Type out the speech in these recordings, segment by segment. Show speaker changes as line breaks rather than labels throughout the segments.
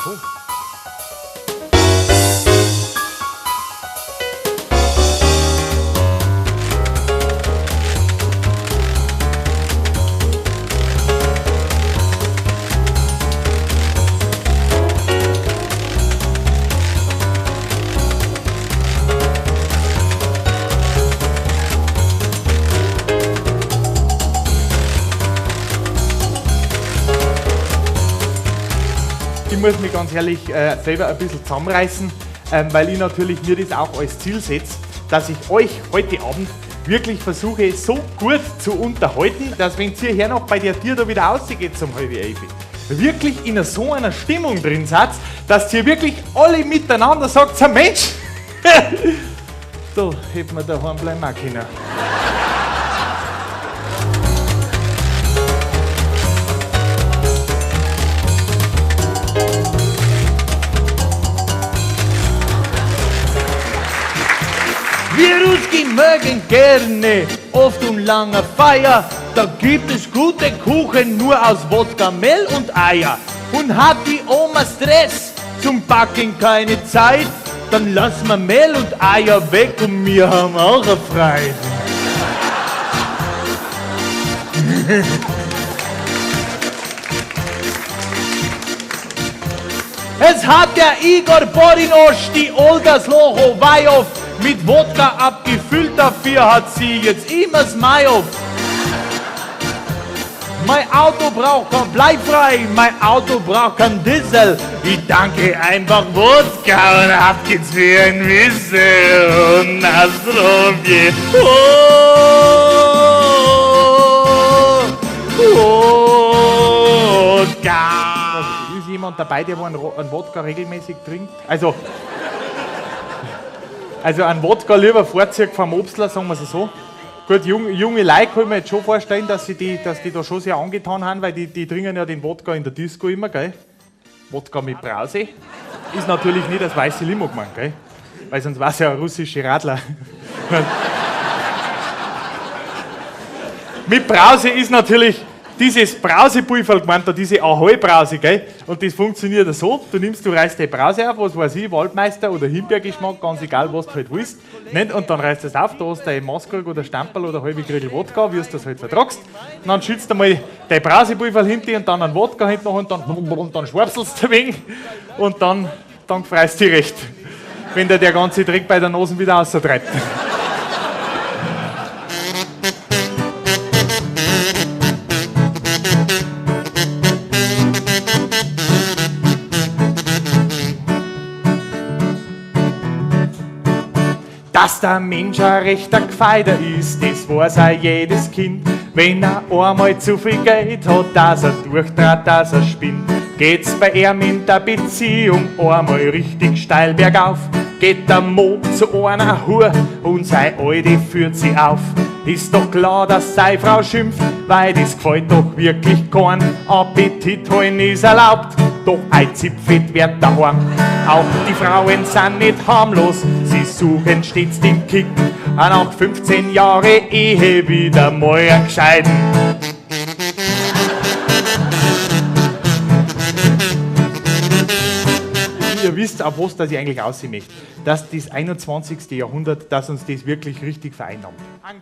Cool. Ich muss mich ganz ehrlich selber ein bisschen zusammenreißen, weil ich natürlich mir das auch als Ziel setze, dass ich euch heute Abend wirklich versuche, so gut zu unterhalten, dass wenn ihr hier noch bei der Tür da wieder rausgeht zum 10:30, wirklich in so einer Stimmung drin seid, dass ihr wirklich alle miteinander sagt, so Mensch, da hätten wir daheim bleiben auch können. Wir Ruski mögen gerne oft und lange Feier. Da gibt es gute Kuchen nur aus Wodka, Mehl und Eier. Und hat die Oma Stress, zum Backen keine Zeit, dann lassen wir Mehl und Eier weg und wir haben auch eine Freude. Es hat der Igor Borinosch die Olga Slochowajow mit Wodka abgefüllt, dafür hat sie jetzt immer Smajow. Mein Auto braucht kein bleifrei, mein Auto braucht kein Diesel. Ich danke einfach Wodka und ab geht's für ein Wissel und Nastrovje. Wodka. Ist jemand dabei, der einen Wodka regelmäßig trinkt? Also einen Wodka lieber vorzieht vom Obstler, sagen wir es so. Gut, junge Leute kann ich mir jetzt schon vorstellen, dass die da schon sehr angetan haben, weil die trinken ja den Wodka in der Disco immer, gell? Wodka mit Brause. Ist natürlich nicht das weiße Limo gemeint, gell? Weil sonst war es ja ein russischer Radler. Mit Brause ist natürlich dieses Brausepulver gemeint, da diese Ahoi-Brause, gell? Und das funktioniert so, du reißt die Brause auf, was weiß ich, Waldmeister oder Himbeergeschmack, ganz egal, was du halt willst, nicht? Und dann reißt du es auf, da hast du eine Maßkrug oder Stamperl oder halbe Grill Wodka, wie du das halt vertragst. Und dann schützt du mal dein Brausepulver hinten und dann einen Wodka hinten noch und dann schwapselst du ein wenig und dann freust du dich recht, wenn dir der ganze Dreck bei der Nase wieder raustreibt. Dass der Mensch ein rechter Gefeider ist, das weiß auch jedes Kind. Wenn er einmal zu viel Geld hat, dass er durchtrat, dass er spinnt. Geht's bei ihm in der Beziehung einmal richtig steil bergauf, geht der Mo zu einer Hure und seine Alte führt sie auf. Ist doch klar, dass seine Frau schimpft, weil das gefällt doch wirklich kein. Appetit holen ist erlaubt, doch ein Zipfett wird daheim. Auch die Frauen sind nicht harmlos, sie suchen stets den Kick. Nach 15 Jahren Ehe wieder mal einen Gescheiten. Ihr wisst, auf was das ich eigentlich aussehen möchte. Dass das 21. Jahrhundert, dass uns das wirklich richtig vereinnahmt.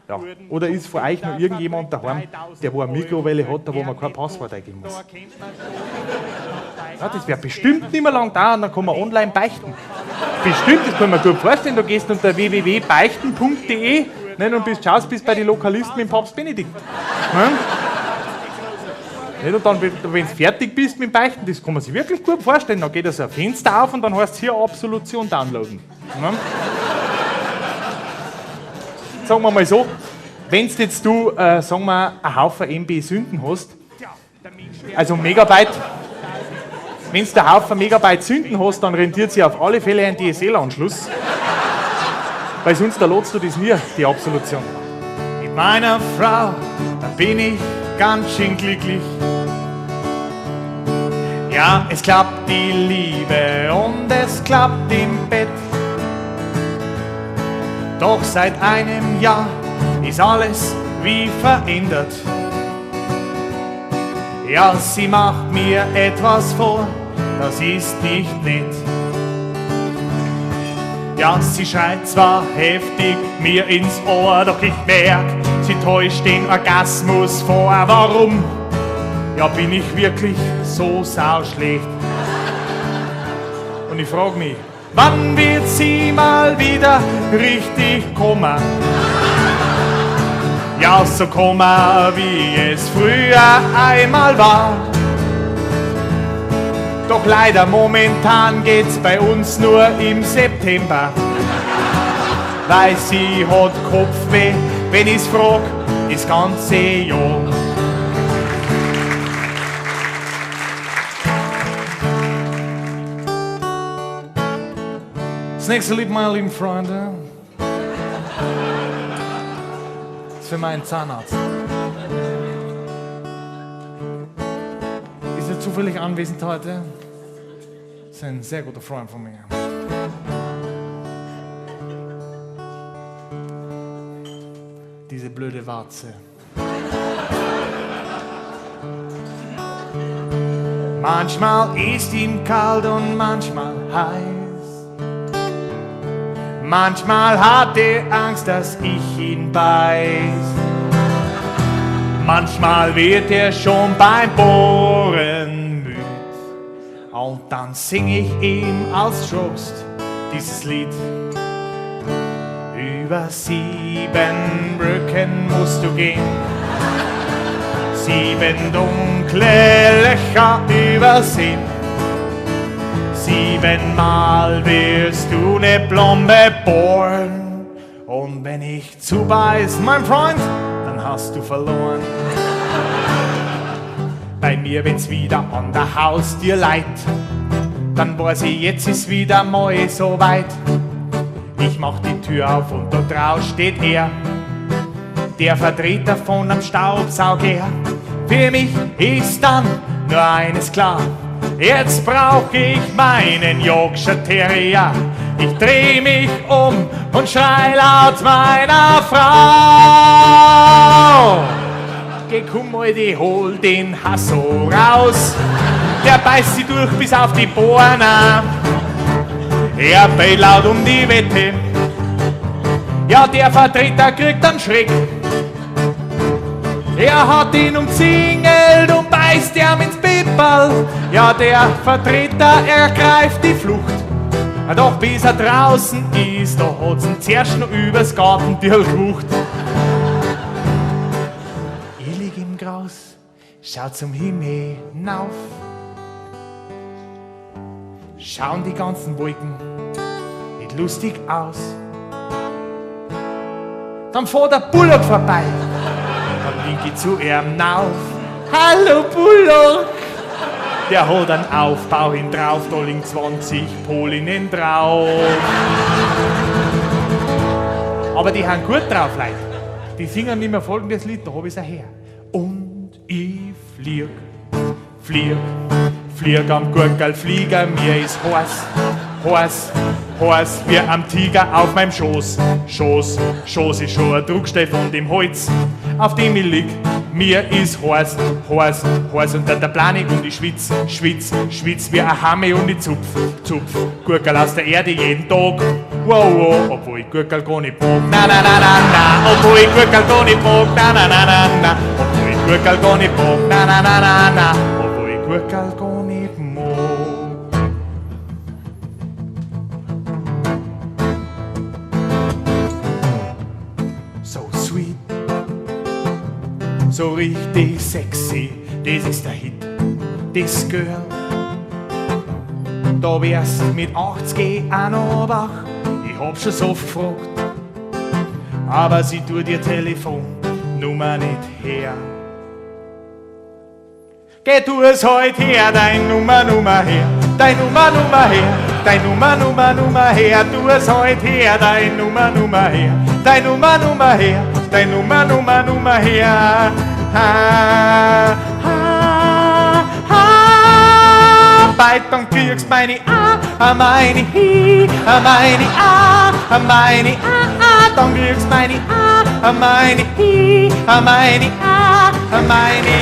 Ja. Oder ist von euch noch irgendjemand daheim, der wo eine Mikrowelle hat, da wo man kein Passwort eingeben muss? Ja, das wird bestimmt nicht mehr lang dauern, dann kann man online beichten. Bestimmt, das kann man gut vorstellen. Du gehst unter www.beichten.de und schaust bis bei den Lokalisten mit dem Papst Benedikt. Ja? Und dann, wenn du fertig bist mit dem Beichten, das kann man sich wirklich gut vorstellen. Dann geht da so ein Fenster auf und dann heißt es hier Absolution downloaden. Ja? Sagen wir mal so, wenn du jetzt sagen wir, einen Haufen MB Sünden hast, also Megabyte, wenn du einen Haufen Megabyte Sünden hast, dann rentiert sich auf alle Fälle ein DSL-Anschluss. Weil sonst lotst du das nie, die Absolution. Mit meiner Frau, da bin ich ganz schön glücklich. Ja, es klappt die Liebe und es klappt im Bett. Doch seit einem Jahr ist alles wie verändert. Ja, sie macht mir etwas vor, das ist nicht nett. Ja, sie schreit zwar heftig mir ins Ohr, doch ich merk, sie täuscht den Orgasmus vor. Warum? Ja, bin ich wirklich so sauschlecht? Und ich frag mich, wann wird sie mal wieder richtig kommen? Ja, so kommen, wie es früher einmal war. Doch leider momentan geht's bei uns nur im September. Weil sie hat Kopfweh, wenn ich's frag, das ganze Jahr. Das nächste Lied, meine lieben Freunde, ist für meinen Zahnarzt. Ist er zufällig anwesend heute? Ist ein sehr guter Freund von mir. Diese blöde Warze. Manchmal ist ihm kalt und manchmal heiß. Manchmal hat er Angst, dass ich ihn beiß. Manchmal wird er schon beim Bohren müd. Und dann sing ich ihm als Trost dieses Lied. Über 7 Brücken musst du gehen, 7 dunkle Löcher übersehen. 7-mal wirst du ne Blombe bohren. Und wenn ich zubeiß, mein Freund, dann hast du verloren. Bei mir, wenn's wieder an der Haustür leiht, dann weiß ich, jetzt ist wieder mal so weit. Ich mach die Tür auf und da draus steht er, der Vertreter von einem Staubsauger. Für mich ist dann nur eines klar, jetzt brauch ich meinen Yorkshire Terrier. Ich dreh mich um und schrei laut meiner Frau. Geh, komm mal, hol den Hasso raus. Der beißt sie durch bis auf die Bohne. Er bellt laut um die Wette. Ja, der Vertreter kriegt einen Schreck. Er hat ihn umzingelt und beißt ihm ins Pipperl. Ja, der Vertreter ergreift die Flucht. Doch bis er draußen ist, da hat's ihn zuerst noch übers Gartentürl gewucht. Ich lieg im Graus, schau zum Himmel hinauf. Schauen die ganzen Wolken nicht lustig aus. Dann fährt der Bullock vorbei. Dann wink ich zu ihm auf. Hallo Bullock! Der hat einen Aufbau hin drauf, da liegen 20 Polinnen drauf. Aber die haben gut drauf, Leute. Die singen immer folgendes Lied, da hab ich's her. Und ich flieg, flieg, flieg am Gurkelflieger, mir ist heiß, heiß, heiß wie am Tiger auf meinem Schoß. Schoß, Schoß ist schon ein Druckstell von dem Holz, auf dem ich lieg. Mir ist heiß, heiß, heiß unter der Plane und ich schwitz, schwitz, schwitz wie ein Hamme und ich zupf, zupf. Gurkel aus der Erde jeden Tag. Wow, wow, obwohl ich Gurkel gar nicht mag. Na, na, na, na, na, obwohl ich Gurkel gar nicht mag. Na, na, na, na, na, obwohl ich Gurkel gar nicht mag. Na, na, na, na, na, obwohl ich Gurkel gar nicht mag. So sweet. So richtig sexy, das ist der Hit, das Girl. Da wär's mit 80 auch noch wach, ich hab schon so oft gefragt, aber sie tut ihr Telefonnummer nicht her. Geh, tu es heut her, dein Nummer her, dein Nummer her, dein Nummer her, tu es heut her, dein Nummer her, dein Nummer her, dein Nummer her. Ha, ha, ha, bald dann kriegst meine meine Hi, meine meine dann kriegst meine meine Hi, meine meine